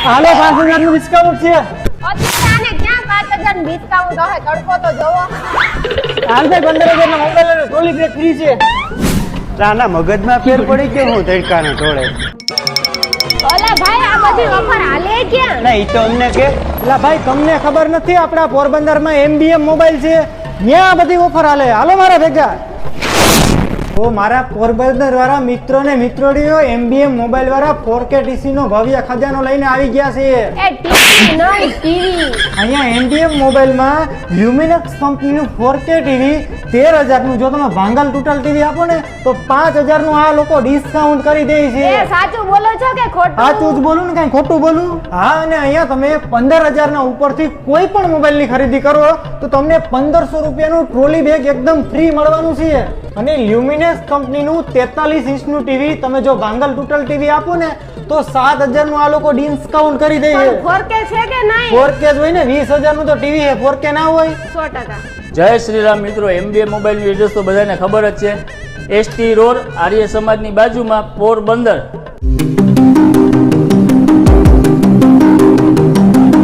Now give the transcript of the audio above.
હાલો 5000 નું ડિસ્કાઉન્ટ છે અત્યારે ક્યાં 5000 નું ડિસ્કાઉન્ટ હે? તડકો તો જોવો. હાલ ભાઈ 15000 ના મોબાઈલ અને ટ્રોલી બેગ ફ્રી છે ના મગજમાં ફેર પડી કે હું તડકાને ટોળે ઓલા ભાઈ આ બધી ઓફર હાલે ક્યાં? ના ઈ તો અમને કે એટલે ભાઈ તમને ખબર નથી આપણા પોરબંદર માં MBM મોબાઈલ છે ત્યાં બધી ઓફર હાલે હાલો મારા ભેગા તો મારા પોરબંદર વાળા મિત્રો ને મિત્રોડીઓ MBM મોબાઈલ વાળા 4K TC નો ભવ્ય ખજાનો લઈને આવી ગયા છે એ ટીવી નહીં ટીવી. અહીંયા MBM મોબાઈલમાં લ્યુમિનક્સ કંપનીનું 4K ટીવી 13000 નું જો તમે ભાંગલ ટોટલ ટીવી આપો ને તો 5000 નું આ લોકો ડિસ્કાઉન્ટ કરી દે છે એ સાચું બોલો છો કે ખોટું? સાચું જ બોલું ને કઈ ખોટું બોલું હા અને અહીંયા તમે 15000 ના ઉપરથી કોઈ પણ મોબાઈલ ની ખરીદી કરો તો તમને 1500 રૂપિયાનું ટ્રોલી બેગ એકદમ ફ્રી મળવાનું છે અને લ્યુમિનસ કંપનીનું 43 ઇંચનું ટીવી તમે જો ભાંગલ ટોટલ ટીવી આપો ને તો 7000 નું આ લોકો ડિસ્કાઉન્ટ કરી દે છે 4K છે કે નહીં? 4K જ હોય ને 20000 નું તો ટીવી છે 4K ના હોય 100%. જય શ્રી રામ મિત્રો, MBM મોબાઈલનું એડ્રેસ તો બધાને ખબર જ છે. ST રોડ આર્ય સમાજની બાજુમાં પોરબંદર.